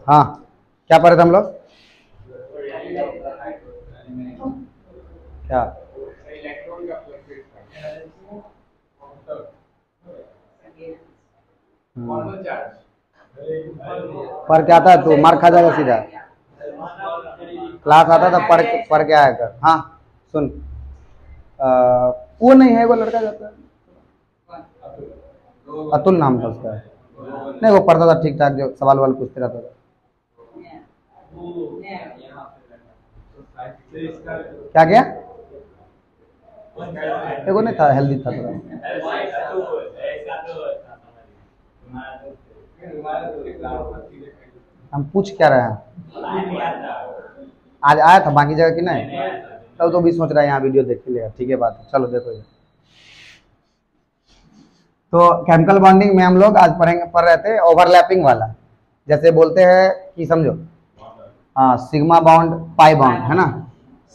हाँ, क्या पढ़े थे हम लोग? क्या? पढ़ के आता है तो मार खा जाएगा सीधा। क्लास आता था पढ़ के आया कर। हाँ सुन, वो नहीं है, वो लड़का जाता है, अतुल नाम था उसका। नहीं, वो पढ़ता था ठीक ठाक, जो सवाल वाल पूछते रहता था। क्या क्या? वो नहीं था, हेल्दी था थोड़ा। हम पूछ क्या रहे हैं? आज आया था बाकी जगह की नहीं, कल तो भी सोच रहा है यहाँ वीडियो देख लिया। ठीक है बात है, चलो देखो। तो केमिकल बॉन्डिंग में हम लोग आज पढ़ रहे थे ओवरलैपिंग वाला। जैसे बोलते हैं कि समझो, हाँ, सिग्मा बॉन्ड पाई बॉन्ड है ना,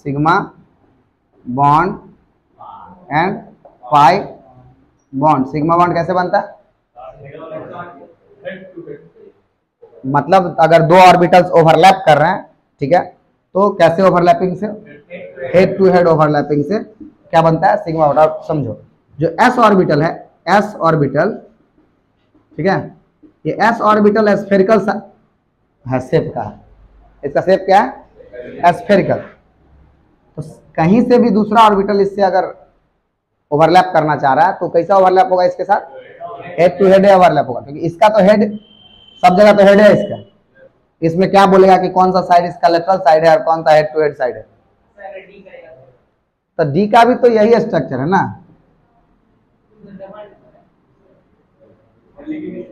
sigma bond and pi bond. Sigma bond कैसे बनता है? मतलब अगर दो ऑर्बिटल्स ओवरलैप कर रहे हैं, ठीक है, तो कैसे ओवरलैपिंग से? हेड टू हेड ओवरलैपिंग से क्या बनता है? Sigma bond. समझो, जो एस ऑर्बिटल है, एस ऑर्बिटल, ठीक है, ये एस ऑर्बिटल स्फेरिकल है, शेप का है। इसका शेप क्या है? स्फेरिकल। तो कहीं से भी दूसरा ऑर्बिटल इससे अगर ओवरलैप करना चाह रहा है तो कैसा ओवरलैप होगा इसके साथ? हेड टू हेड ओवरलैप होगा, क्योंकि इसका तो हेड सब जगह तो हेड है इसका। इसमें क्या बोलेगा कि कौन सा साइड इसका लेटरल साइड है और कौन सा हेड टू हेड साइड है? तो डी का भी तो यही स्ट्रक्चर है ना।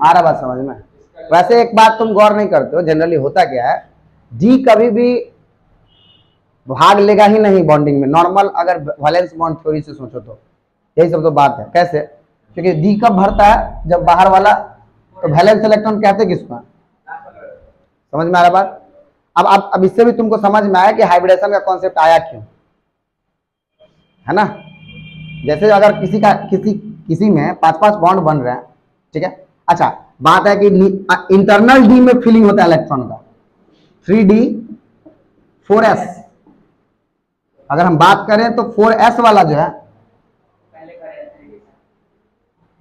आ रहा बात समझ में? वैसे एक बात तुम गौर नहीं करते हो, जनरली होता क्या है, डी कभी भी भाग लेगा ही नहीं बॉन्डिंग में। नॉर्मल अगर वैलेंस बॉन्ड थ्योरी से सोचो तो यही सब तो बात है। कैसे? क्योंकि डी कब भरता है? जब बाहर वाला, तो वैलेंस इलेक्ट्रॉन कहते किसको? समझ में आ रहा बात? अब इससे भी तुमको समझ में आया कि हाइब्रिडेशन का कॉन्सेप्ट आया क्यों, है ना। जैसे अगर किसी में 5-5 बॉन्ड बन रहे हैं, ठीक है, अच्छा बात है कि इंटरनल डी में फीलिंग होता है इलेक्ट्रॉन का, 3d 4s। अगर हम बात करें तो 4s वाला जो है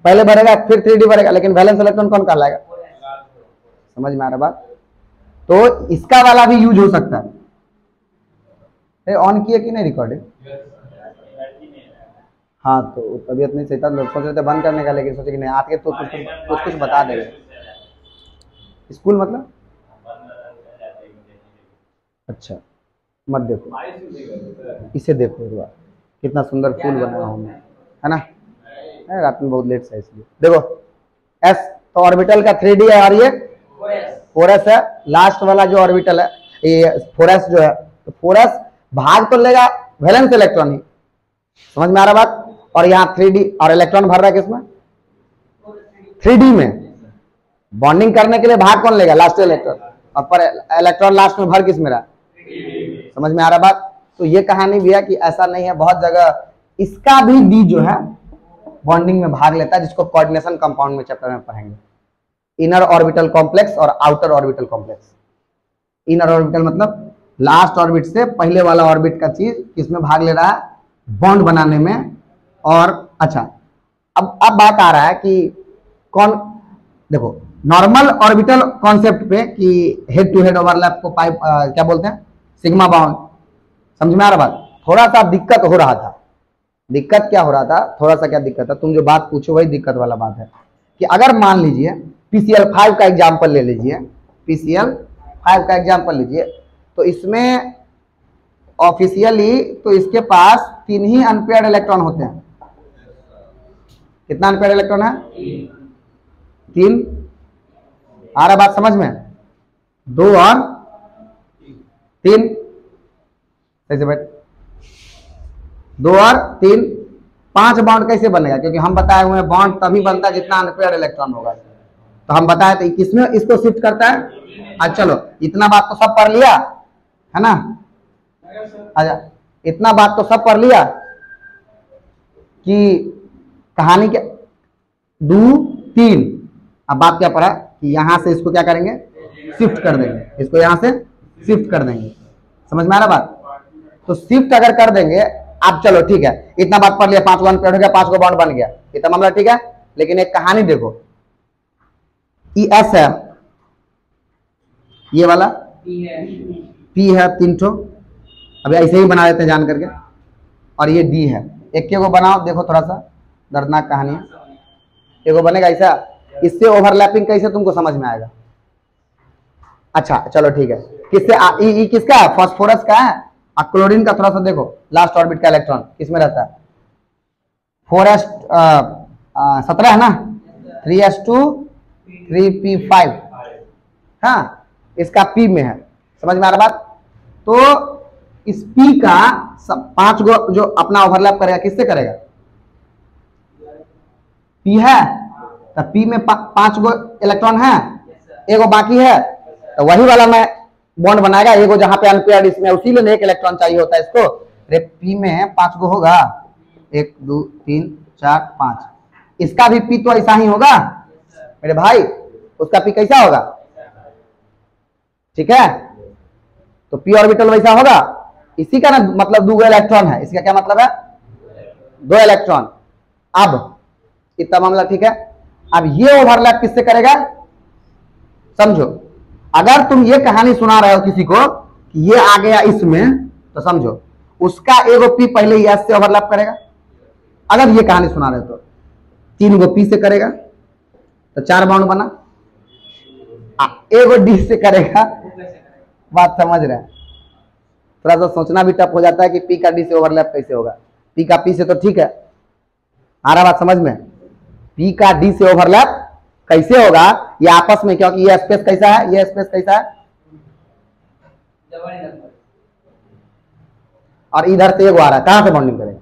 पहले भरेगा, फिर 3d भरेगा, लेकिन वैलेंस इलेक्ट्रॉन कौन कहलाएगा? समझ में आ रहा बात? तो इसका वाला भी यूज हो सकता है। ऑन किए कि नहीं रिकॉर्डिंग? हाँ, तो तबीयत नहीं सही था, लोग सोच रहे थे बंद करने का, लेकिन सोचे कि नहीं, आके तो कुछ बता देगा। स्कूल मतलब? अच्छा, मत देखो, इसे देखो एक बार, कितना सुंदर फूल बनाया हूँ मैं, है ना। रात में बहुत लेट से इसलिए देखो। एस तो ऑर्बिटल का 3d है और ये 4s है। लास्ट वाला जो ऑर्बिटल है ये 4s जो है, तो 4s भाग तो लेगा वैलेंस इलेक्ट्रॉन ही। समझ में आ रहा बात? और यहाँ 3d और इलेक्ट्रॉन भर रहा है किसमें? 3d में। बॉन्डिंग करने के लिए भाग कौन लेगा? Last electron. और पर इलेक्ट्रॉन लास्ट में भर किस में रहा? समझ में आ रहा बात? तो ये कहानी भी है कि ऐसा नहीं है, बहुत जगह इसका भी डी जो है बॉन्डिंग में भाग लेता है, जिसको कोऑर्डिनेशन कंपाउंड में चैप्टर में पढ़ेंगे। इनर ऑर्बिटल कॉम्प्लेक्स और outer orbital complex. Inner orbital मतलब लास्ट ऑर्बिट से पहले वाला ऑर्बिट का चीज किसमें भाग ले रहा है? बॉन्ड बनाने में। और अच्छा, अब बात आ रहा है कि कौन, देखो नॉर्मल ऑर्बिटल कॉन्सेप्ट पे कि हेड टू हेड ओवरलैप को पाइप क्या बोलते हैं? Sigma bond. समझ में आ रहा बात? थोड़ा सा दिक्कत हो रहा था। दिक्कत क्या हो रहा था? थोड़ा सा क्या दिक्कत था? तुम जो बात पूछो वही दिक्कत वाला बात है कि अगर मान लीजिए PCl5 का एग्जाम्पल ले लीजिए, PCl5 का एग्जाम्पल लीजिए, तो इसमें ऑफिशियली तो इसके पास 3 ही अनपेयर्ड इलेक्ट्रॉन होते हैं। कितना अनपेयर्ड इलेक्ट्रॉन है? 3। आ रहा बात समझ में? 2 और 3, कैसे बैठ? 2 और 3, 5 बॉन्ड कैसे बनेगा? क्योंकि हम बताए हुए हैं बॉन्ड तभी बनता है जितना अनपेयर्ड इलेक्ट्रॉन होगा। तो हम बताए तो किसमें इसको शिफ्ट करता है? अच्छा चलो, इतना बात तो सब पढ़ लिया है ना। अच्छा, इतना बात तो सब पढ़ लिया कि कहानी क्या 2 3। अब बात क्या पढ़ा? कि यहाँ से इसको क्या करेंगे, शिफ्ट कर देंगे, इसको यहाँ से शिफ्ट कर देंगे। समझ में आ रहा बात? तो शिफ्ट अगर कर देंगे, आप चलो ठीक है, इतना बात पढ़ लिया, 5 गो अनपेयर्ड हो गया, 5 गो बॉन्ड बन गया, इतना मामला ठीक है। लेकिन एक कहानी देखो, ई एस है, ये वाला पी है 3 ठो, अभी ऐसे ही बना देते हैं जान करके, और ये डी है। एक के को बनाओ, देखो थोड़ा सा दर्दनाक कहानी है, एक को बनेगा ऐसा, इससे ओवरलैपिंग कैसे तुमको समझ में आएगा। अच्छा चलो ठीक है, किससे ई किसका है, फास्फोरस का है, और क्लोरीन का थोड़ा सा देखो, लास्ट ऑर्बिट का इलेक्ट्रॉन किसमें रहता है, 4s 17 है ना, 3s2 3p5, हाँ इसका p में है। समझ में आ रहा बात? तो इस p का 5 गो जो अपना ओवरलैप करेगा, किससे करेगा, p है, तो p में 5 गो इलेक्ट्रॉन है, एगो बाकी है, तो वही वाला मैं बॉन्ड बनाएगा, एगो जहां पे अनपेयर्ड इसमें, उसी लिए एक इलेक्ट्रॉन चाहिए होता है इसको। अरे p में 5 गो होगा, 1 2 3 4 5, इसका भी p तो ऐसा ही होगा मेरे भाई, उसका p कैसा होगा, ठीक है, तो p ऑर्बिटल वैसा होगा। इसी का ना मतलब 2 इलेक्ट्रॉन है, इसका क्या मतलब है, 2 इलेक्ट्रॉन। अब इतना मामला ठीक है। अब ये ओवरलैप किससे करेगा, समझो, अगर तुम ये कहानी सुना रहे हो किसी को कि ये आ गया इसमें, तो समझो उसका एगो पी पहले ही एस से ओवरलैप करेगा। अगर ये कहानी सुना रहे हो तो 3 गो पी से करेगा, तो 4 बाउंड बना, एगो डी से करेगा। बात समझ रहे हैं? थोड़ा सा सोचना भी टफ हो जाता है कि पी का डी से ओवरलैप कैसे होगा। पी का पी से तो ठीक है, आ रहा बात समझ में, पी का डी से ओवरलैप कैसे होगा, ये आपस में, क्योंकि ये स्पेस कैसा है, ये स्पेस कैसा है, और इधर से एगो आ रहा है, कहां से बॉन्डिंग करेगा,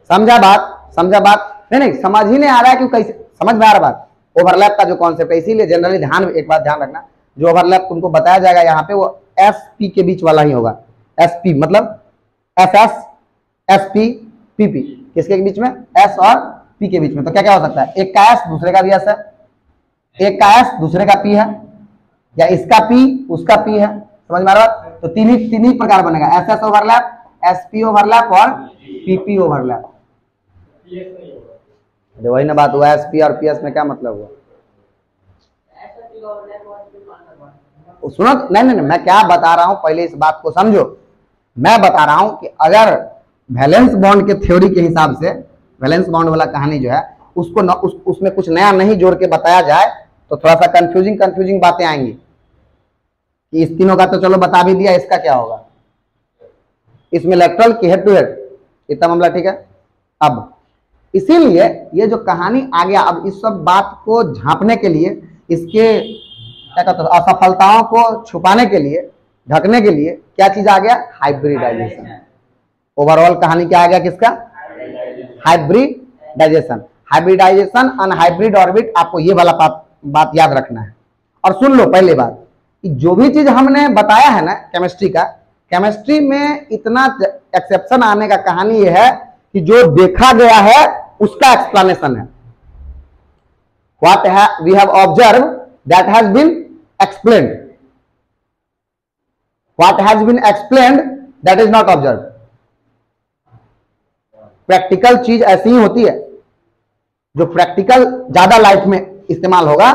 समझा बात, समझा बात? नहीं समझ ही नहीं आ रहा है, क्यों कैसे समझ में आ रहा बात, ओवरलैप का जो कॉन्सेप्ट है। इसीलिए जनरली ध्यान, एक बात ध्यान रखना, जो ओवरलैप तुमको बताया जाएगा यहाँ पे वो एस पी के बीच वाला ही होगा। एस पी मतलब S S, S P P P, किसके बीच में, एस और पी के बीच में। तो क्या क्या हो सकता है, एक का एस दूसरे का भी एस है, एक का एस दूसरे का पी है, या इसका पी उसका पी है। समझ में आ रहा है? तो तीन ही प्रकार बनेगा, S S overlap, S P overlap और पी पी ओवरलैप। वही ना बात हुआ, एस पी और पी एस में क्या मतलब हुआ, सुनो, नहीं, मैं क्या बता रहा हूं, पहले इस बात को समझो। मैं बता रहा हूं कि अगर वैलेंस बॉन्ड के थ्योरी के हिसाब से, वैलेंस बॉन्ड वाला कहानी जो है उसको उसमें कुछ नया नहीं जोड़ के बताया जाए तो थोड़ा सा कंफ्यूजिंग बातें आएंगी कि इस तीनों का तो चलो बता भी दिया, इसका क्या होगा, इसमें इलेक्ट्रॉन की हेड टू हेड, इतना मामला ठीक है। अब इसीलिए ये जो कहानी आ गया, अब इस सब बात को झांपने के लिए, इसके क्या कहते हैं असफलताओं को छुपाने के लिए, ढकने के लिए क्या चीज आ गया, हाइब्रिडाइजेशन। ओवरऑल कहानी क्या आ गया, किसका, हाइब्रिडाइजेशन। हाइब्रिडाइजेशन अनहाइब्रिड ऑर्बिट, आपको ये वाला बात याद रखना है। और सुन लो पहले बात कि जो भी चीज हमने बताया है ना केमिस्ट्री का, केमिस्ट्री में इतना एक्सेप्शन आने का कहानी ये है कि जो देखा गया है उसका एक्सप्लेनेशन है। What we have observe that has been explained, what has been explained that is not observe. Practical चीज ऐसी ही होती है, जो प्रैक्टिकल ज्यादा लाइफ में इस्तेमाल होगा।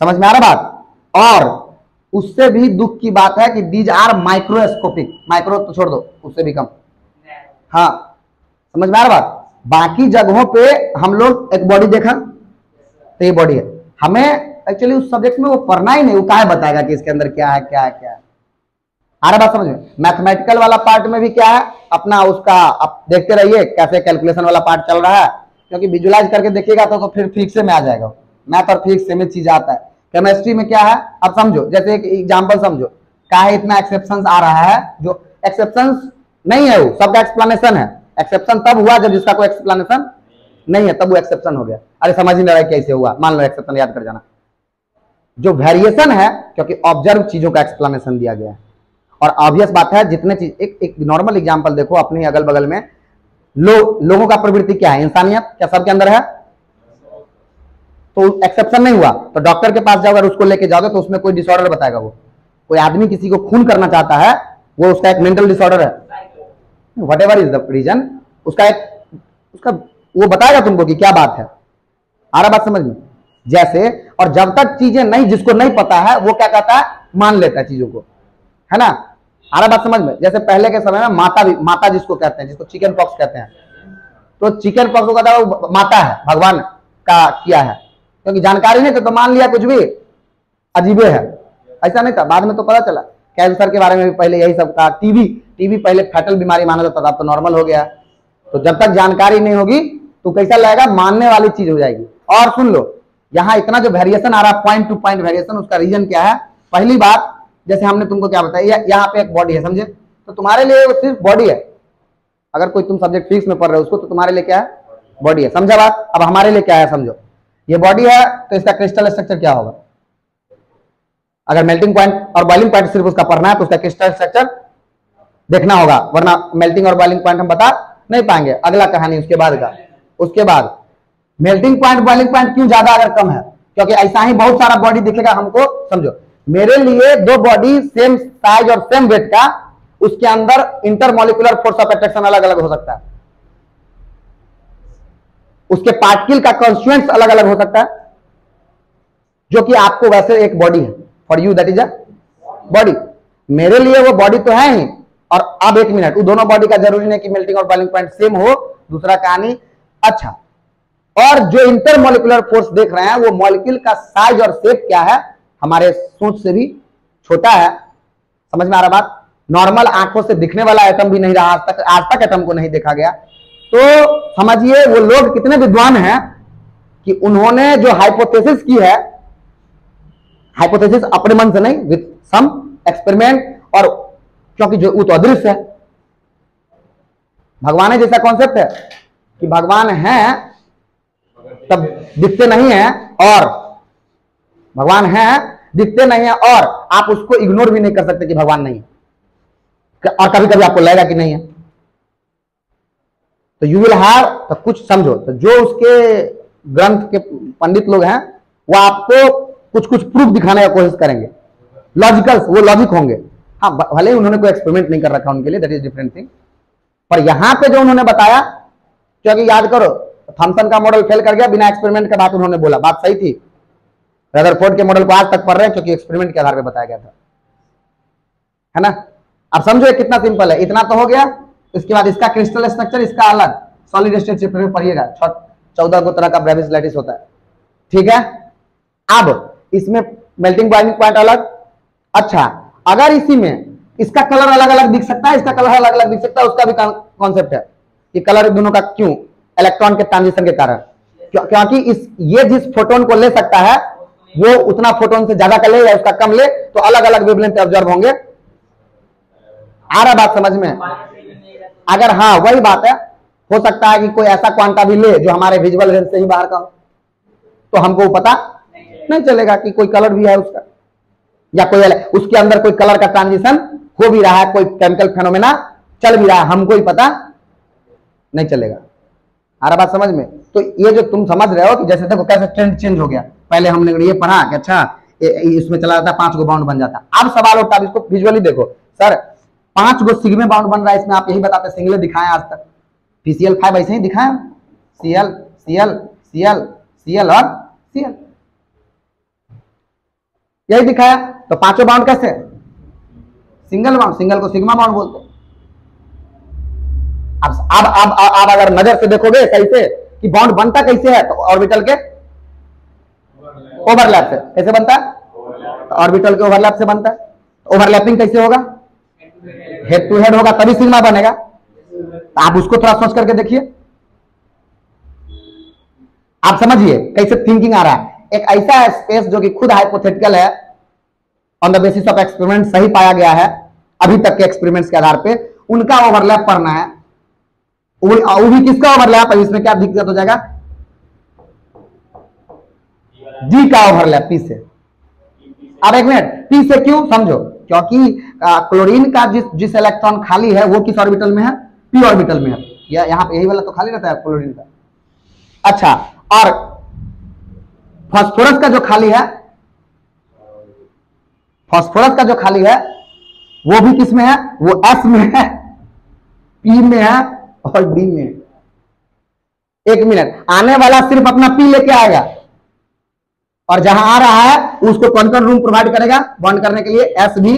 समझ में आ रहा बात? और उससे भी दुख की बात है कि दीज आर माइक्रोस्कोपिक, माइक्रो तो छोड़ दो, उससे भी कम। हाँ समझ में आ रहा बात? बाकी जगहों पे हम लोग एक बॉडी देखा तो ये बॉडी है, हमें एक्चुअली उस सब्जेक्ट में वो पढ़ना ही नहीं, वो क्या बताएगा कि इसके अंदर क्या है क्या है क्या है। आ रहा बात समझ में? मैथमेटिकल वाला पार्ट में भी क्या है अपना, उसका आप देखते रहिए कैसे कैलकुलेशन वाला पार्ट चल रहा है, क्योंकि विजुलाइज करके देखिएगा तो फिर फिजिक्स में आ जाएगा। मैथ और फिजिक्स सेम चीज आता है। केमिस्ट्री में क्या है, अब समझो, जैसे एक एग्जांपल समझो, क्या है इतना एक्सेप्शन आ रहा है, जो एक्सेप्शन नहीं है वो सबका एक्सप्लेनेशन है। एक्सेप्शन तब हुआ जब जिसका कोई एक्सप्लेनेशन नहीं है, तब वो एक्सेप्शन हो गया। अरे समझ नहीं रहा है कैसे हुआ, मान लो एक्सेप्शन याद कर जाना। जो वेरिएशन है, क्योंकि ऑब्जर्व चीजों का एक्सप्लेनेशन दिया गया है। और ऑब्वियस बात है, जितने चीज, एक नॉर्मल एग्जांपल देखो अपने ही अगल बगल में, लोगों का प्रवृत्ति क्या है, इंसानियत क्या सबके अंदर है? तो एक्सेप्शन नहीं हुआ, तो डॉक्टर के पास जाओगे, उसको लेके जाओगे तो उसमें कोई डिसऑर्डर बताएगा। वो कोई आदमी किसी को खून करना चाहता है, वो उसका एक मेंटल डिसऑर्डर है, whatever is the reason, उसका वो बताएगा तुमको कि क्या बात है। आ रहा बात समझ में? जैसे, और जब तक चीजें नहीं, जिसको नहीं पता है वो क्या कहता है, मान लेता है चीजों को, है ना। आ रहा बात समझ में? जैसे पहले के समय में माता जिसको कहते हैं, जिसको चिकन पॉक्स कहते हैं, तो चिकन पॉक्स को कहता है वो माता है, भगवान का किया है, क्योंकि जानकारी नहीं तो मान लिया कुछ भी अजीबे है। ऐसा नहीं था, बाद में तो पता चला। कैंसर के बारे में भी पहले यही सब था। टीबी पहले फैटल बीमारी माना जाता था, अब तो नॉर्मल हो गया। तो जब तक जानकारी नहीं होगी तो कैसा लगेगा, मानने वाली चीज हो जाएगी। और सुन लो, यहाँ इतना जो वेरिएशन आ रहा है, पॉइंट टू पॉइंट वेरिएशन, उसका रीजन क्या है? पहली बात, जैसे हमने तुमको क्या बताया, यहाँ पे एक बॉडी है, समझे, तो तुम्हारे लिए वो सिर्फ बॉडी है। अगर कोई तुम सब्जेक्ट फिजिक्स में पढ़ रहे हो उसको, तो तुम्हारे लिए क्या है, बॉडी है, समझा बात। अब हमारे लिए क्या है, समझो, ये बॉडी है तो इसका क्रिस्टल स्ट्रक्चर क्या होगा। अगर मेल्टिंग पॉइंट और बॉइलिंग पॉइंट सिर्फ उसका पढ़ना है तो उसका क्रिस्टल स्ट्रक्चर देखना होगा, वरना मेल्टिंग और बॉइलिंग पॉइंट हम बता नहीं पाएंगे। अगला कहानी उसके बाद का, उसके बाद मेल्टिंग पॉइंट बॉइलिंग पॉइंट क्यों ज्यादा अगर कम है, क्योंकि ऐसा ही बहुत सारा बॉडी दिखेगा हमको। समझो, मेरे लिए दो बॉडी सेम साइज और सेम वेट का, उसके अंदर इंटरमोलिकुलर फोर्स ऑफ अट्रैक्शन अलग अलग हो सकता है, उसके पार्टिकल का कॉन्स्टिट्यूएंट्स अलग अलग हो सकता है, जो कि आपको वैसे एक बॉडी है, for you that is a body, मेरे लिए वो बॉडी तो है ही। और अब एक मिनट, वो दोनों बॉडी का जरूरी नहीं कि मेल्टिंग और बॉइलिंग पॉइंट सेम हो, दूसरा कहानी। अच्छा, और जो इंटरमोलिकुलर फोर्स देख रहे हैं, वो मॉलिक्यूल का साइज और शेप क्या है, हमारे सोच से भी छोटा है। समझ में आ रहा बात? नॉर्मल आंखों से दिखने वाला एटम भी नहीं रहा आज तक एटम को नहीं देखा गया। तो समझिए वो लोग कितने विद्वान हैं कि उन्होंने जो हाइपोथेसिस की है, हाइपोथेसिस अपने मन से नहीं, विथ सम एक्सपेरिमेंट, और क्योंकि जो वो तो अदृश्य है, भगवान है जैसा कॉन्सेप्ट है कि भगवान है तब दिखते नहीं है, और भगवान है दिखते नहीं है, और आप उसको इग्नोर भी नहीं कर सकते कि भगवान नहीं है, और कभी कभी आपको लगेगा कि नहीं है, तो यू विल हैव, तो कुछ समझो, तो जो उसके ग्रंथ के पंडित लोग हैं वो आपको कुछ कुछ प्रूफ दिखाने का कोशिश करेंगे, लॉजिकल, वो लॉजिक होंगे। हाँ, भले ही उन्होंने कोई एक्सपेरिमेंट नहीं कर रखा उनके लिए, दैट इज डिफरेंट थिंग, पर यहां पे जो उन्होंने बताया, क्योंकि याद करो थॉमसन का मॉडल फेल कर गया बिना एक्सपेरिमेंट के, बात उन्होंने बोला, बात सही थी। रदरफोर्ड के मॉडल को आज तक पढ़ रहे हैं क्योंकि एक्सपेरिमेंट के आधार पर बताया गया था, है ना। अब समझो कितना सिंपल है, इतना तो हो गया। इसके बाद इसका क्रिस्टल स्ट्रक्चर, इसका अलग, सॉलिड स्टेट चैप्टर में पढ़िएगा, 14 को तरह का ब्रेविस लैटिस होता है, ठीक है। अब इसमें मेल्टिंग बॉइलिंग पॉइंट अलग। अच्छा, अगर इसी में इसका कलर अलग अलग दिख सकता है, इसका कलर अलग अलग दिख सकता है, उसका भी कॉन्सेप्ट है कि कलर दोनों का क्यों, इलेक्ट्रॉन के ट्रांजिशन के कारण, क्योंकि ये जिस फोटोन को ले सकता है वो उतना फोटोन से ज्यादा का ले या उसका कम ले, तो अलग अलग वेवलेंथ ऑब्जर्व होंगे। आ रहा बात समझ में? अगर हाँ वही बात है, हो सकता है कि कोई ऐसा क्वांटा भी ले जो हमारे विजुअल रेंज से ही बाहर का हो, तो हमको पता नहीं चलेगा कि कोई कलर भी है उसका, या कोई उसके अंदर कोई कलर का ट्रांजिशन हो भी रहा है, कोई केमिकल फेनोमेना चल भी रहा है, हमको ही पता नहीं चलेगा। आ रहा बात समझ में? तो ये जो तुम समझ रहे हो कि जैसे देखो कैसे ट्रेंड चेंज हो गया, पहले हमने ये पढ़ा कि अच्छा इसमें चला जाता 5 गो बाउंड बन जाता, अब सवाल उठता, इसको विजुअली देखो सर, 5 गो सिग्मे बाउंड बन रहा है, इसमें आप यही बताते सिंगलेट दिखाएं आज तक, PCl5 ऐसे ही दिखाएं, Cl Cl Cl Cl और Cl यही दिखाया। तो 5 बाउंड कैसे, सिंगल बाउंड, सिंगल को सिग्मा बाउंड बोलते हैं। अब अगर नजर से देखोगे सही से कि बाउंड बनता कैसे है, तो ऑर्बिटल के ओवरलैप से। कैसे बनता है? तो ऑर्बिटल के ओवरलैप से बनता है। ओवरलैपिंग कैसे होगा? हेड टू हेड होगा तभी सिग्मा बनेगा। तो आप उसको थोड़ा सोच करके देखिए, आप समझिए कैसे थिंकिंग आ रहा है। एक ऐसा स्पेस जो कि खुद हाइपोथेटिकल है, on the basis of experiment सही पाया गया है, अभी तक के एक्सपेरिमेंट्स के आधार पे उनका ओवरलैप पढ़ना है। वो भी किसका ओवरलैप है, इसमें क्या दिक्कत हो जाएगा, डी का ओवरलैप पी से। अब एक मिनट, पी से क्यों समझो, क्योंकि क्लोरीन का जिस इलेक्ट्रॉन खाली है वो किस ऑर्बिटल में है, पी ऑर्बिटल में है। यहाँ पे यही वाला तो खाली रहता है क्लोरीन का। अच्छा, और फास्फोरस का जो खाली है, फास्फोरस का जो खाली है वो भी किस में है, वो एस में है, पी में है और डी में है। 1 मिनट, आने वाला सिर्फ अपना पी लेके आएगा और जहां आ रहा है उसको कौन कौन रूम प्रोवाइड करेगा बॉन्ड करने के लिए, एस भी,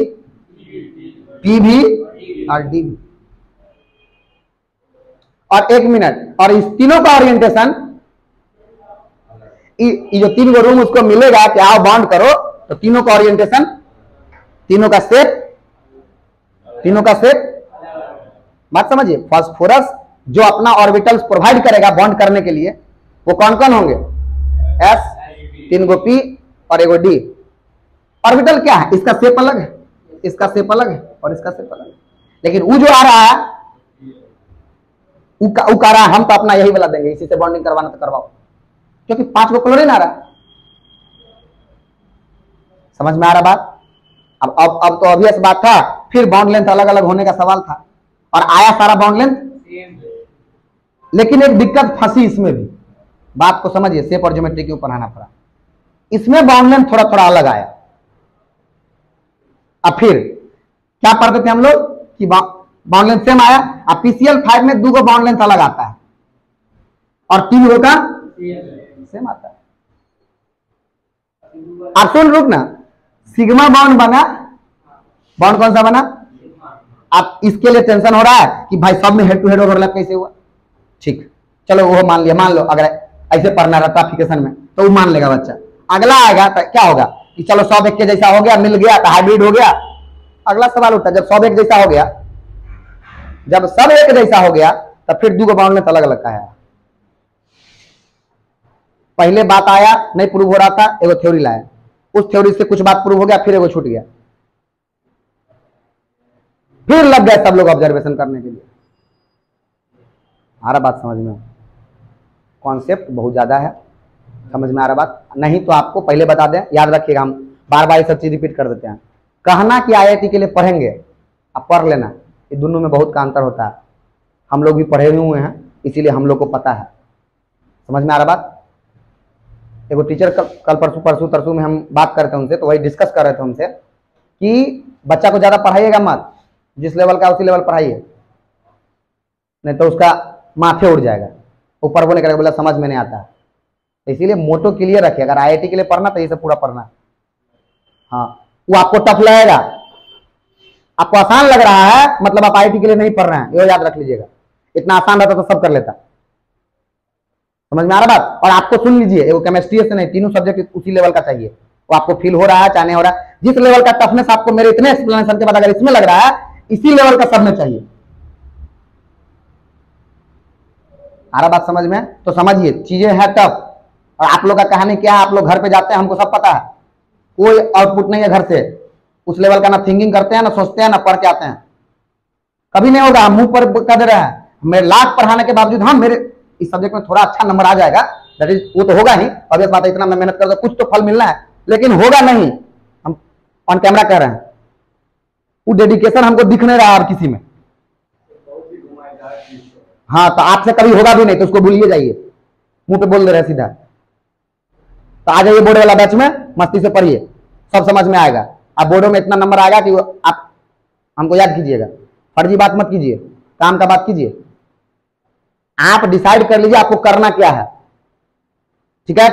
पी भी और डी भी। और 1 मिनट, और इस तीनों का ओरिएंटेशन, ये जो 3 गो रूम उसको मिलेगा कि आओ बॉन्ड करो, तो तीनों का ओरिएंटेशन, तीनों का सेट, बात समझिए। फास्फोरस जो अपना ऑर्बिटल्स प्रोवाइड करेगा बॉन्ड करने के लिए वो कौन कौन होंगे, एस, 3 गो पी और 1 गो डी। ऑर्बिटल क्या है, इसका शेप अलग है, इसका शेप अलग है और इसका शेप अलग है, लेकिन वो जो आ रहा है उ का रहा है, हम तो अपना यही वाला देंगे, इसी से बॉन्डिंग करवाना तो करवाओ, क्योंकि 5 गो क्लोरीन आ रहा है। समझ में आ रहा बात? अब तो ऑब्वियस बात था, फिर बॉन्ड लेंथ अलग अलग होने का सवाल था और आया सारा बॉन्ड लेंथ, लेकिन एक दिक्कत फंसी इसमें भी, बात को समझिए, शेप और ज्योमेट्री के ऊपर आना पड़ा। इसमें बॉन्ड लेंथ थोड़ा थोड़ा अलग आया। अब फिर क्या पढ़ते थे हम लोग कि बॉन्ड लेंथ सेम आया, अब पीसीएल 5 में 2 गो बॉन्ड लेंथ अलग आता है और 3 गो का सेम आता है। आप सुन, रुक ना, सिग्मा बॉन्ड बना, बॉन्ड कौन सा बना? आप इसके लिए टेंशन हो रहा है कि भाई सब में हेड टू हेड ओवरलैप कैसे हुआ, ठीक, चलो वो मान लिया, मान लो अगर ऐसे पढ़ना रहता एप्लीकेशन में तो वो मान लेगा बच्चा। अगला आएगा तो क्या होगा कि चलो सब एक के जैसा हो गया, मिल गया तो हाइब्रिड हो गया। अगला सवाल उठता है, जब सब एक जैसा हो गया, जब सब एक जैसा हो गया तब फिर 2 गो बॉन्ड लेंथ अलग अलग का है। पहले बात आया नहीं प्रूव हो रहा था, एगो थ्योरी लाया, उस थ्योरी से कुछ बात प्रूव हो गया, फिर एगो छूट गया, फिर लग गए सब लोग ऑब्जर्वेशन करने के लिए। आ रहा बात समझ में? कॉन्सेप्ट बहुत ज्यादा है, समझ में आ रहा बात? नहीं तो आपको पहले बता दें, याद रखिएगा, हम बार बार ये सब चीज रिपीट कर देते हैं। कहना कि आईआईटी के लिए पढ़ेंगे, आप पढ़ लेना, ये दोनों में बहुत का अंतर होता है। हम लोग भी पढ़े हुए हैं, इसीलिए हम लोग को पता है। समझ में आ रहा बात? एगो टीचर कल परसों तरसों में हम बात करते हैं उनसे, तो वही डिस्कस कर रहे थे उनसे कि बच्चा को ज्यादा पढ़ाइएगा मत, जिस लेवल का उसी लेवल पढ़ाइए, नहीं तो उसका माथे उड़ जाएगा, ऊपर वो नहीं करेगा, बोला समझ में नहीं आता। इसीलिए मोटो क्लियर रखिए, अगर आईआईटी के लिए पढ़ना तो ये सब पूरा पढ़ना। हाँ, वो आपको टफ लगेगा, आपको आसान लग रहा है मतलब आप आईआईटी के लिए नहीं पढ़ रहे हैं, ये याद रख लीजिएगा। इतना आसान रहता तो सब कर लेता। समझ में आ रहा बात? और आपको सुन लीजिए, वो केमिस्ट्री से नहीं, तीनों सब्जेक्ट उसी लेवल का चाहिए। वो आपको फील हो रहा है चाहे नहीं हो रहा है, जिस लेवल का टफनेस आपको मेरे इतने एक्सप्लेनेशन के बाद अगर इसमें लग रहा है, इसी लेवल का सब में चाहिए। आ रहा बात समझ में? तो समझिए, चीजें हैं टफ, और आप लोग का कहानी क्या है, आप लोग घर पे जाते हैं, हमको सब पता है, कोई आउटपुट नहीं है घर से, उस लेवल का ना थिंकिंग करते हैं, ना सोचते हैं, ना पढ़ के आते हैं, कभी नहीं होगा। मुंह पर कर दे रहे हैं, मेरे लाख पढ़ाने के बावजूद हाँ मेरे इस सब्जेक्ट में थोड़ा अच्छा नंबर आ जाएगा, दैट इज, वो तो होगा ही, ऑब्वियस बात है, इतना मैं मेहनत कर कुछ तो फल मिलना है, लेकिन होगा नहीं। हम ऑन कैमरा कह रहे हैं, वो डेडिकेशन हमको दिख नहीं रहा और किसी में। हाँ, तो आपसे कभी होगा भी नहीं, तो उसको भूलिए जाइए, मुंह पे बोल दे रहे सीधा। तो आ जाइए बोर्ड वाला बैच में, मस्ती से पढ़िए, सब समझ में आएगा। आप बोर्डों में इतना नंबर आएगा कि आप हमको याद कीजिएगा, फर्जी बात मत कीजिए, काम का बात कीजिए। आप डिसाइड कर लीजिए आपको करना क्या है, ठीक है?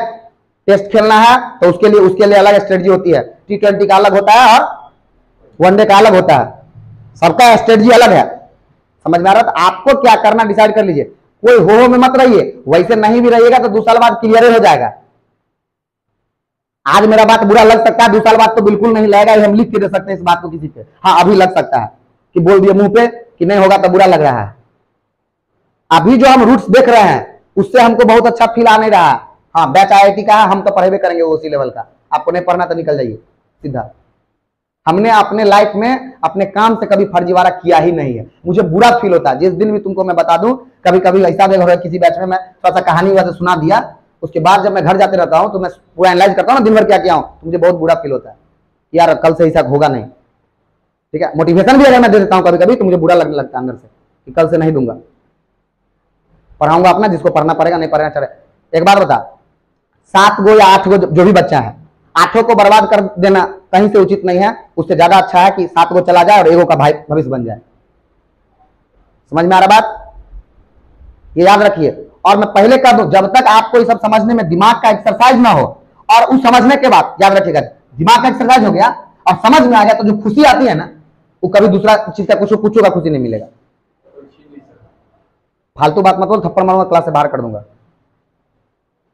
टेस्ट खेलना है तो उसके लिए अलग स्ट्रेटजी होती है, T20 का अलग होता है और वनडे का अलग होता है, सबका स्ट्रेटजी अलग है। समझ में आ रहा है? तो आपको क्या करना डिसाइड कर लीजिए, कोई हो में मत रहिए, वैसे नहीं भी रहिएगा तो 2 साल बाद क्लियर हो जाएगा। आज मेरा बात बुरा लग सकता है, 2 साल बाद तो बिल्कुल नहीं लगेगा, हम लिख के दे सकते हैं इस बात को किसी पे। हाँ, अभी लग सकता है कि बोल दिए मुंह पे कि नहीं होगा तो बुरा लग रहा है। अभी जो हम रूट्स देख रहे हैं उससे हमको बहुत अच्छा फील आ नहीं रहा है। हाँ, बैच आईआईटी का है, हम तो पढ़े करेंगे उसी लेवल का, आपको नहीं पढ़ना तो निकल जाइए सीधा। हमने अपने लाइफ में अपने काम से कभी फर्जीवाड़ा किया ही नहीं है, मुझे बुरा फील होता है जिस दिन भी तुमको मैं बता दूं, कभी कभी ऐसा भी हो रहा है, किसी बैच में मैं थोड़ा सा कहानी वजह सुना दिया, उसके बाद जब मैं घर जाते रहता हूँ तो मैं पूरा एनालाइज करता हूँ ना दिन भर क्या किया हूँ, तो मुझे बहुत बुरा फील होता है यार कल से ऐसा होगा नहीं। ठीक है, मोटिवेशन भी अगर मैं दे देता हूँ कभी कभी तो मुझे बुरा लगने लगता है अंदर से कि कल से नहीं दूंगा, पढ़ाऊंगा अपना, जिसको पढ़ना पड़ेगा नहीं पढ़ना चले। एक बात बता, 7 गो या 8 गो जो भी बच्चा है, 8 को बर्बाद कर देना कहीं से उचित नहीं है। उससे ज्यादा अच्छा है कि 7 गो चला जाए और एगो का भाई भविष्य बन जाए। समझ में आ रहा बात? ये याद रखिए। और मैं पहले कह दूं, जब तक आपको ये सब समझने में दिमाग का एक्सरसाइज ना हो, और उस समझने के बाद याद रखिएगा, दिमाग का एक्सरसाइज हो गया और समझ में आ गया तो जो खुशी आती है ना, वो कभी दूसरा चीज का कुछ का खुशी नहीं मिलेगा। फालतू बात मत बोल, थप्पड़ मारूंगा, क्लास से बाहर कर दूंगा।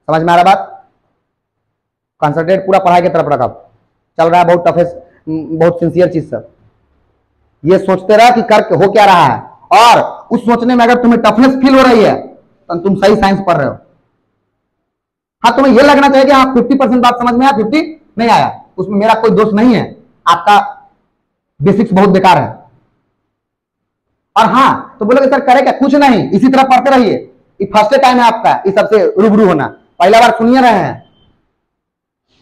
समझ में आ रहा बात? कंसंट्रेट पूरा पढ़ाई की तरफ रखा। चल रहा है बहुत टफेस्ट, बहुत सिंसियर चीज सब। ये सोचते रहा कि कर हो क्या रहा है, और उस सोचने में अगर तुम्हें टफनेस फील हो रही है तो तुम सही साइंस पढ़ रहे हो। हाँ, तुम्हें यह लगना चाहिए कि हाँ 50% बात समझ में आया, 50 नहीं आया, उसमें मेरा कोई दोष नहीं है, आपका बेसिक्स बहुत बेकार है। और हाँ तो बोलोगे सर करे क्या? कुछ नहीं, इसी तरह पढ़ते रहिए। ये फर्स्ट टाइम है आपका इस सबसे रूबरू होना, पहला बार सुनिए रहे हैं,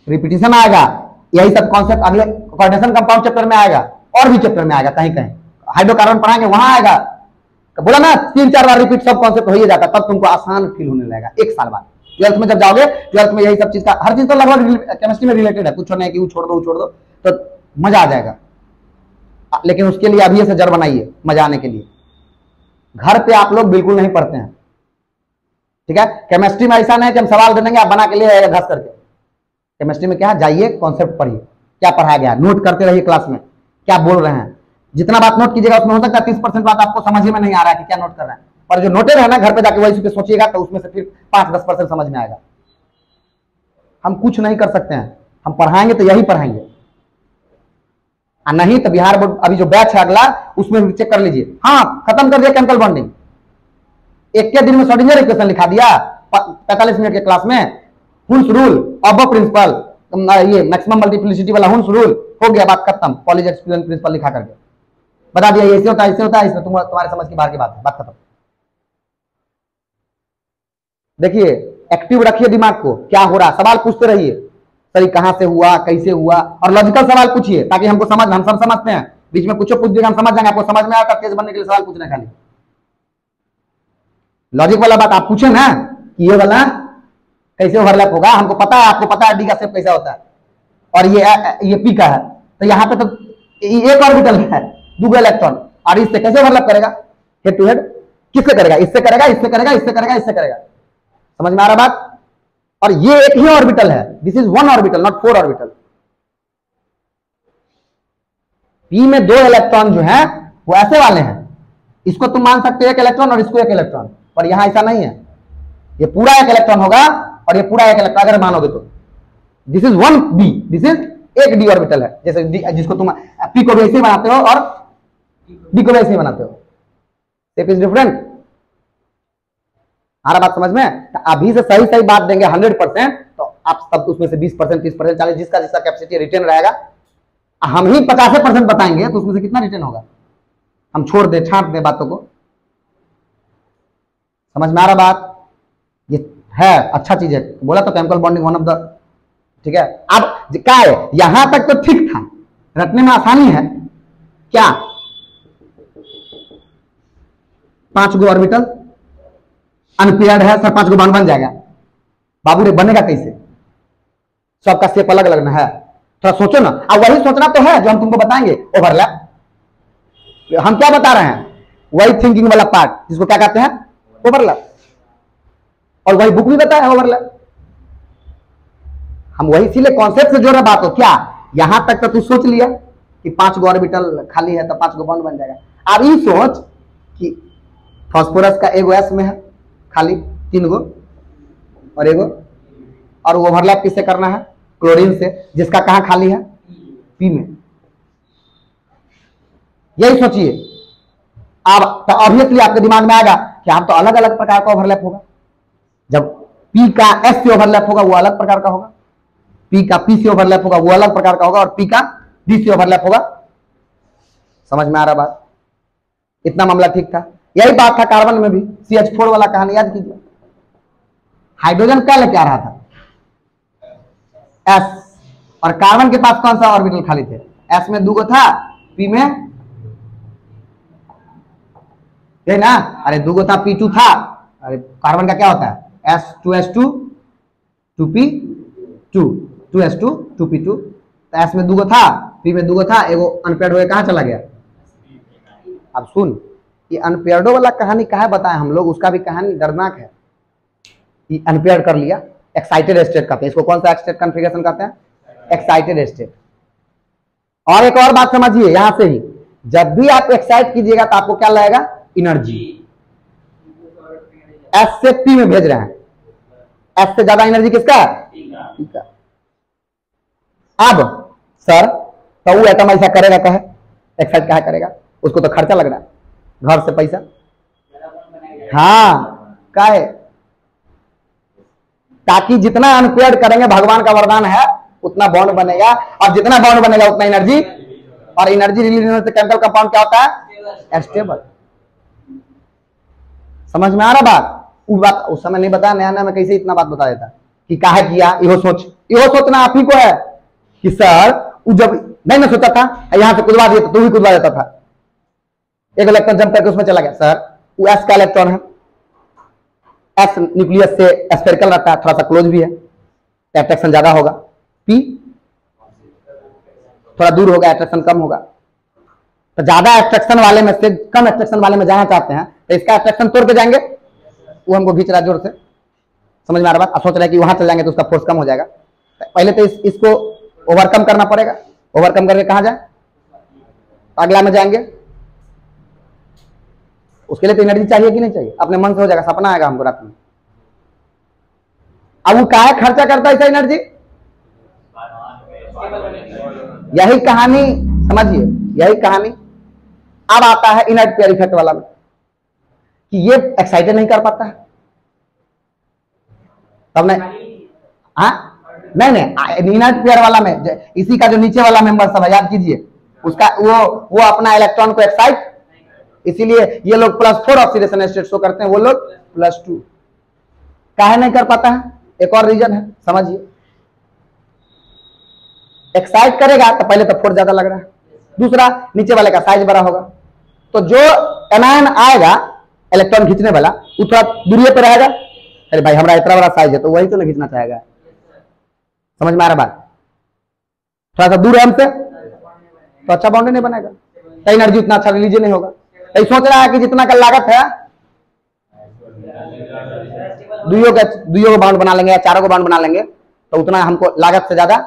रिपीटिशन आएगा, यही सब कॉन्सेप्ट अगले कोऑर्डिनेशन कंपाउंड चैप्टर में आएगा, और भी चैप्टर में आएगा, कहीं कहीं हाइड्रोकार्बन पढ़ाएंगे वहां आएगा। तो बोला ना 3-4 बार रिपीट सब कॉन्सेप्ट हो ही जाता, तब तुमको आसान फील होने लगेगा 1 साल बाद। 12th में जब जाओगे, 12th में यही सब चीज का हर चीज तो लगभग केमिस्ट्री में रिलेटेड है, कुछ नहीं कि वो छोड़ दो तो मजा आ जाएगा। लेकिन उसके लिए अभी से जड़ बनाइए मजा आने के लिए। घर पे आप लोग बिल्कुल नहीं पढ़ते हैं, ठीक है? केमिस्ट्री में ऐसा नहीं कि हम सवाल दे देंगे आप बना के लिए आएगा घस करके। केमिस्ट्री में क्या है, जाइए कॉन्सेप्ट पढ़िए, क्या पढ़ाया गया, नोट करते रहिए क्लास में क्या बोल रहे हैं। जितना बात नोट कीजिएगा उसमें हो सकता है 30% बात आपको समझ में नहीं आ रहा है कि क्या नोट कर रहे हैं, पर जो नोटेड है ना घर पे जाके वही पे सोचिएगा तो उसमें से फिर 5-10% समझ में आएगा। हम कुछ नहीं कर सकते हैं, हम पढ़ाएंगे तो यही पढ़ाएंगे, और नहीं तो बिहार बोर्ड अभी जो बैच है अगला उसमें चेक कर लीजिए। हाँ, खत्म कर दिया केमिकल बॉन्डिंग, एक के दिन में श्रोडिंगर इक्वेशन लिखा दिया 45 मिनट के क्लास में। हुन्स रूल, अबो प्रिंसिपल, ये मैक्सिमम मल्टीप्लिसिटी वाला हुन्स रूल, हो गया, बात खत्म। कॉलेज एक्सपीरियंस प्रिंसिपल लिखा करके बता दिया ऐसे होता है, ऐसे होता है, इसमें तुम्हारे समझ की बाहर की बात है, बात खत्म। देखिए एक्टिव रखिए दिमाग को, क्या हो रहा है सवाल पूछते रहिए, सही कहां से हुआ, कैसे हुआ, और लॉजिकल सवाल पूछिए ताकि हमको समझ, हम सब समझते हैं, बीच में कुछ पूछ दिया हम समझ जाएंगे। आपको समझ में आया तेज बनने के लिए सवाल पूछना है, खाली लॉजिक वाला बात आप पूछे ना कि ये वाला कैसे ओवरलैप होगा, हमको पता है, आपको पता है डी का शेप कैसा होता है और ये पी का है, तो यहाँ पे तो एक ऑर्बिटल है, 2 इलेक्ट्रॉन, और इससे कैसे ओवरलैप करेगा? हेड टू हेड किससे करेगा? इससे करेगा, इससे करेगा, इससे करेगा, इससे करेगा। समझ में आ रहा बात? और ये एक ही ऑर्बिटल है, this is 1 orbital not 4 orbital. P में 2 इलेक्ट्रॉन जो है वो ऐसे वाले हैं, इसको तुम मान सकते हो 1 इलेक्ट्रॉन और इसको 1 इलेक्ट्रॉन, पर यहां ऐसा नहीं है, ये पूरा 1 इलेक्ट्रॉन होगा और ये पूरा 1 इलेक्ट्रॉन अगर मानोगे तो this is 1 b, this is एक डी ऑर्बिटल है, जैसे जिसको तुम पी को भी ऐसे बनाते हो और डी को भी ऐसे बनाते हो, शेप इज डिफरेंट। आ रहा बात समझ में? तो अभी से सही सही बात देंगे 100%, तो आप सब उसमें से 20%, 30%, 40%, जिसका जिसका कैपेसिटी रिटर्न रहेगा, हम ही 50% बताएंगे तो उसमें से कितना रिटर्न होगा? हम छोड़ दे, छांट दे बातों को। समझ में आ रहा बात? ये है अच्छा चीज है, बोला तो chemical bonding one of the, ठीक है। अब क्या है, यहां तक तो ठीक था, रटने में आसानी है क्या? 5 गो ऑर्बिटल अनपेयर्ड है सर, 5 गो बॉन्ड बन जाएगा। बाबू रे बनेगा कैसे? सबका शेप अलग अलग ना है, थोड़ा सोचो ना। अब वही सोचना तो है जो हम तुमको बताएंगे, ओवरलैप। हम क्या बता रहे हैं? वही थिंकिंग वाला पार्ट जिसको क्या कहते हैं, ओवरलैप, और वही बुक भी बताया है ओवरलैप। हम वही इसीलिए कॉन्सेप्ट से जोड़ रहे बात हो। क्या यहां तक तो तू सोच लिया कि 5 गो ऑर्बिटल खाली है तो 5 गो बॉन्ड बन जाएगा। अब ये सोच कि फास्फोरस का एगो एस में है खाली 3 गो और एगो, और ओवरलैप किससे करना है? क्लोरीन से, जिसका कहां खाली है? पी में। यही सोचिए। अब तो ऑब्वियसली आपके दिमाग में आएगा कि आप तो अलग अलग प्रकार का ओवरलैप होगा। जब पी का एस से ओवरलैप होगा वो अलग प्रकार का होगा, पी का पी से ओवरलैप होगा वो अलग प्रकार का होगा, और पी का डी से ओवरलैप होगा। समझ में आ रहा बात? इतना मामला ठीक था। यही बात था कार्बन में भी, CH4 वाला कहानी याद कीजिए। हाइड्रोजन क्या लेके आ रहा था? एस, और कार्बन के पास कौन सा ऑर्बिटल खाली थे? एस में 2 गो था, पी में यही ना, अरे 2 गो था, P2 था। अरे कार्बन का क्या होता है? S2H2 2p2 2s2 2p2। तो s में दूगो था, p में दूगो था, एगो अनपेयर्ड होकर कहाँ चला गया। अब सुन, ये अनपेयर्डो वाला कहानी कहाँ बताए हम लोग, उसका भी कहानी दर्दनाक है। ये अनपेयर्ड कर लिया, एक्साइटेड स्टेट कहते हैं इसको। कौन सा स्टेट कॉन्फ़िगरेशन कहते हैं, एक्साइटेड स्टेट। और एक और बात समझिए यहां से ही, जब भी आप एक्साइट कीजिएगा तो आपको क्या लगेगा, एनर्जी। एस से पी में भेज रहे हैं, एस से ज्यादा एनर्जी किसका, पी का। अब सर तो वो एटम ऐसा करेगा, कहे एक्साइट क्या करेगा, उसको तो खर्चा लग रहा है, घर से पैसा। हाँ काहे, ताकि जितना अनपेयर्ड करेंगे, भगवान का वरदान है, उतना बॉन्ड बनेगा, और जितना बॉन्ड बनेगा उतना एनर्जी, और एनर्जी रिलीज होने से केमिकल कंपाउंड क्या होता है, स्टेबल। समझ में आ रहा बात। वो बात उस समय नहीं बताया, नया नया मैं कैसे इतना बात बता देता कि काहे किया। इहो सोचना आप ही को है कि सर वो जब नहीं मैं सोचा था यहां से कुदवा दिया तो तू भी कुदवा देता था। एक इलेक्ट्रॉन जंप करके उसमें चला गया, सर वो एस का इलेक्ट्रॉन है, एस न्यूक्लियस से स्फेरिकल रहता है, थोड़ा सा क्लोज भी है, अट्रैक्शन ज्यादा होगा। पी थोड़ा दूर होगा, अट्रैक्शन कम होगा। तो ज्यादा अट्रैक्शन वाले में से कम अट्रैक्शन वाले में जाना चाहते हैं तो इसका अट्रैक्शन तोड़ के जाएंगे, वो हमको खींच रहा है जोर से। समझ में आ रहा बात। अब सोच रहा है कि वहां चल जाएंगे तो उसका फोर्स कम हो जाएगा। पहले तो इसको ओवरकम करना पड़ेगा। ओवरकम करके कहां जाए, अगला में जाएंगे। उसके लिए तो एनर्जी चाहिए कि नहीं चाहिए, अपने मन से हो जाएगा, सपना आएगा हमको रात में। अब वो काहे खर्चा करता है ऐसा एनर्जी, यही कहानी समझिए, यही कहानी। अब आता है इनर्ट पेयर इफेक्ट वाला में, कि ये एक्साइटेड नहीं कर पाता है, तब नहीं। हाँ नहीं इनर्ट पेयर वाला में, इसी का जो नीचे वाला मेंबर सब है, याद कीजिए, उसका वो अपना इलेक्ट्रॉन को एक्साइट, इसीलिए ये लोग +4 ऑक्सीडेशन स्टेट शो करते हैं, वो लोग +2। काहे नहीं कर पाता है, एक और रीजन है, समझिए। एक्साइट करेगा तो पहले तो फोर्स ज्यादा लग रहा है, दूसरा नीचे वाले का साइज बड़ा होगा, तो जो एनायन आएगा इलेक्ट्रॉन खींचने वाला वो थोड़ा दूरी पे रहेगा। अरे भाई हमारा इतना बड़ा साइज है तो वही तो नहीं खींचना चाहेगा। समझ में आ रहा बात। थोड़ा सा दूर है हमसे तो अच्छा बाउंड्री नहीं बनेगा, तो एनर्जी उतना अच्छा रिलीज नहीं होगा। तो सोच रहा है कि जितना का लागत है दुइयों को बाउंड बना लेंगे या चारों को बाउंड बना लेंगे तो उतना हमको लागत से ज्यादा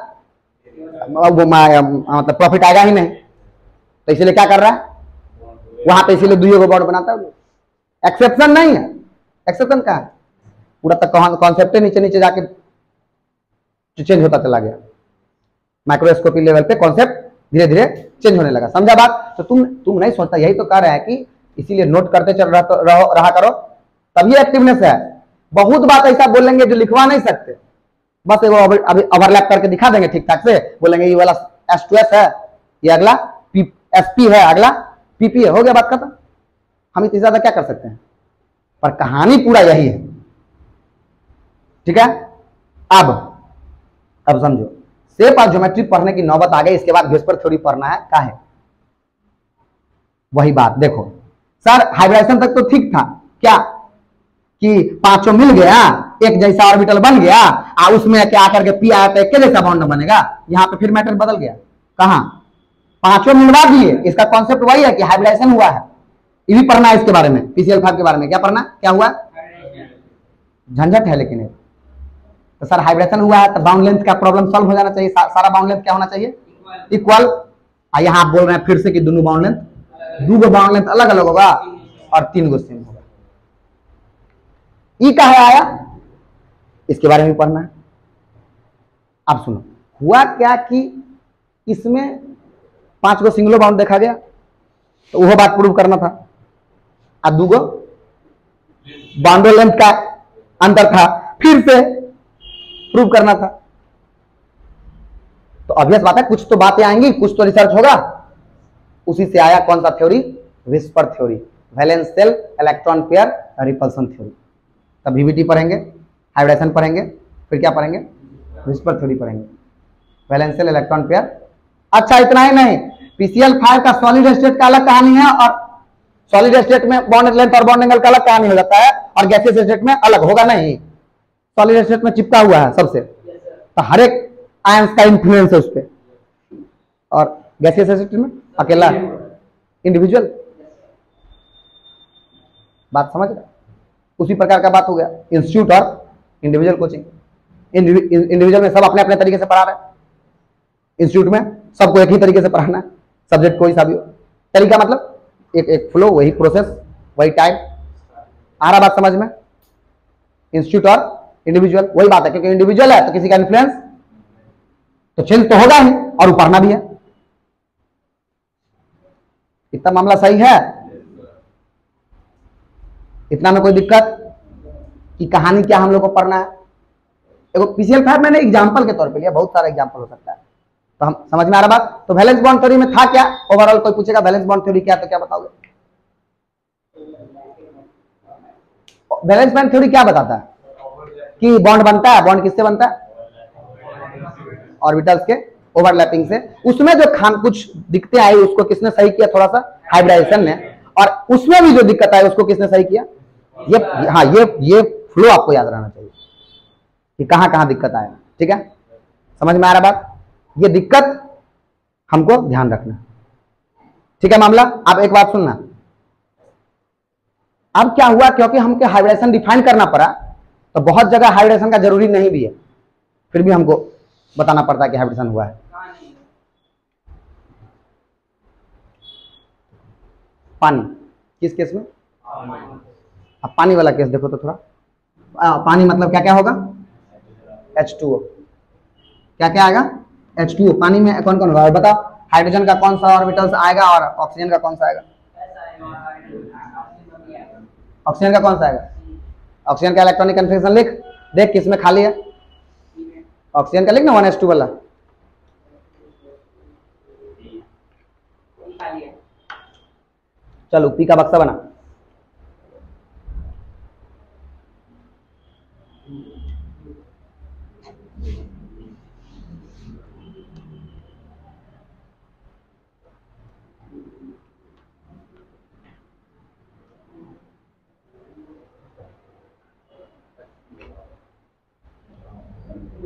मतलब प्रॉफिट आएगा ही नहीं। तो इसलिए क्या कर रहा है वहां पे, इसीलिए दुइयों को बाउंड बनाता है। एक्सेप्शन नहीं है, एक्सेप्शन का है पूरा तक कॉन्सेप्ट नीचे नीचे जाके चेंज होता चला गया। माइक्रोस्कोपी लेवल पे कॉन्सेप्ट धीरे धीरे चेंज होने लगा। समझा बात। तो तुम नहीं सोचता, यही तो कह रहा है कि इसीलिए नोट करते चल रहा करो, तभी एक्टिवनेस है। बहुत बात ऐसा बोलेंगे जो लिखवा नहीं सकते, बस वो अभी ओवरलैप करके दिखा देंगे ठीक ठाक से, बोलेंगे ये वाला S2S है, ये अगला SP है, अगला PP है, हो गया बात खत्म। हम इतनी ज्यादा क्या कर सकते हैं, पर कहानी पूरा यही है। ठीक है। अब समझो, शेप और ज्योमेट्री पढ़ने की नौबत आ गई, इसके बाद वेस्पर थ्योरी पढ़ना है। का है वही बात। देखो सर हाइब्रिडेशन तक तो ठीक था, क्या कि पांचों मिल गया, एक जैसा ऑर्बिटल बन गया, और उसमें क्या करके पी आया तो एक जैसा बॉन्ड बनेगा। यहाँ पे फिर मैटर बदल गया। कहां पांचों मिलवा दिए, इसका कॉन्सेप्ट वही है कि हाइब्रिडेशन हुआ है। ये भी पढ़ना है इसके बारे में, PCl5 के बारे में। क्या पढ़ना, क्या हुआ, झंझट है लेकिन। तो सर हाइब्रिडेशन हुआ है तो बाउंड लेंथ का प्रॉब्लम सॉल्व हो जाना चाहिए। सारा बाउंड लेंथ क्या होना चाहिए, इक्वल। यहाँ आप बोल रहे हैं फिर से कि दोनों बाउंड लेंथ, दो बाउंड लेंथ अलग अलग होगा और 3 गो सेम होगा। ई कहा आया, इसके बारे में पढ़ना है। अब सुनो, हुआ क्या कि इसमें 5 गो सिंगलो बाउंड देखा गया, तो वह बात प्रूव करना था। और 2 गो बाउंडो लेंथ का अंतर था, फिर से प्रूव करना था। तो ऑब्वियस बात है कुछ तो बातें आएंगी, कुछ तो रिसर्च होगा। उसी से आया कौन सा theory, VSEPR theory, valence shell electron pair repulsion theory. तब VVT पढ़ेंगे, हाइब्रिडेशन पढ़ेंगे, फिर क्या पढ़ेंगे, विस्पर थ्योरी पढ़ेंगे, वैलेंस शेल इलेक्ट्रॉन पेयर। अच्छा इतना ही नहीं, PCl5 का सॉलिड स्टेट का अलग कहानी है, और सॉलिड स्टेट में बॉन्ड लेंथ और बॉन्ड एंगल का अलग कहानी हो जाता है, और गैसियस स्टेट में अलग होगा नहीं। सॉलिड स्टेट में चिपका हुआ है सबसे, तो हर एक आयंस का इन्फ्लुएंस है उस पर। और गैसियस स्टेट में अकेला इंडिविजुअल। बात समझ रहे? उसी प्रकार का बात हो गया इंस्टीट्यूट और इंडिविजुअल कोचिंग। इंडिविजुअल में सब अपने अपने तरीके से पढ़ा रहे हैं, इंस्टीट्यूट में सबको एक ही तरीके से पढ़ाना है, सब्जेक्ट कोई सा भी हो। तरीका मतलब एक एक फ्लो, वही प्रोसेस, वही टाइम। आ रहा बात समझ में? इंस्टीट्यूट और इंडिविजुअल वही बात है, क्योंकि इंडिविजुअल है तो किसी का इन्फ्लुएंस तो चेंज तो होगा ही और ऊपरना भी है। इतना मामला सही है? इतना में कोई दिक्कत कि कहानी क्या हम लोग को पढ़ना है? देखो पीसीएल 5 मैंने एग्जांपल के तौर पे लिया, बहुत सारा एग्जांपल हो सकता है, तो हम समझ में आ रहा बात। तो वैलेंस बॉन्ड थ्योरी में था क्या ओवरऑल? कोई पूछेगा वैलेंस बॉन्ड थ्योरी क्या, तो क्या बताओगे? वैलेंस बॉन्ड थ्योरी क्या बताता है कि बॉन्ड बनता है। बॉन्ड किससे बनता है? ऑर्बिटल्स के ओवरलैपिंग से। उसमें जो कुछ दिक्कतें आई उसको किसने सही किया? थोड़ा सा हाइब्रिडाइजेशन ने। और उसमें भी जो दिक्कत आई उसको किसने सही किया? ये फ्लो आपको याद रहना चाहिए कि कहां कहां दिक्कत आया। ठीक है, समझ में आ रहा बात? ये दिक्कत हमको ध्यान रखना। ठीक है मामला। अब एक बात सुनना, अब क्या हुआ, क्योंकि हमको हाइब्रिडेशन डिफाइन करना पड़ा, तो बहुत जगह हाइब्रिडेशन का जरूरी नहीं भी है, फिर भी हमको बताना पड़ता है कि हाइब्रिडेशन हुआ है। पानी किस केस में? अब पानी वाला केस देखो तो थोड़ा। पानी मतलब क्या क्या होगा? H2O। क्या क्या आएगा? H2O। पानी में कौन कौन होगा बताओ? हाइड्रोजन का कौन सा ऑर्बिटल्स आएगा और ऑक्सीजन का कौन सा आएगा? ऑक्सीजन का कौन सा आएगा? ऑक्सीजन का इलेक्ट्रॉनिक कन्फिगरेशन लिख, देख किसमें खाली है। ऑक्सीजन का लिख ना 1s2 वाला। चलो पी का बक्सा बना।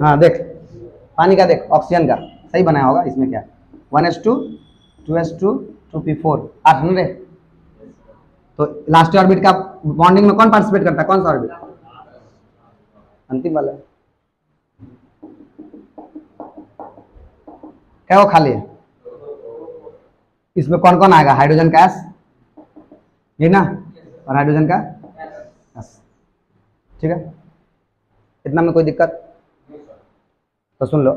हाँ देख, पानी का देख, ऑक्सीजन का सही बनाया होगा। इसमें क्या है? 1s2 2s2 2p4 8 रे। तो लास्ट ऑर्बिट का बॉन्डिंग में कौन पार्टिसिपेट करता है? कौन सा ऑर्बिट? अंतिम वाला। क्या वो खाली है? इसमें कौन कौन आएगा? हाइड्रोजन का एस, ये ना, और हाइड्रोजन का एस। ठीक है, इतना में कोई दिक्कत? तो सुन लो,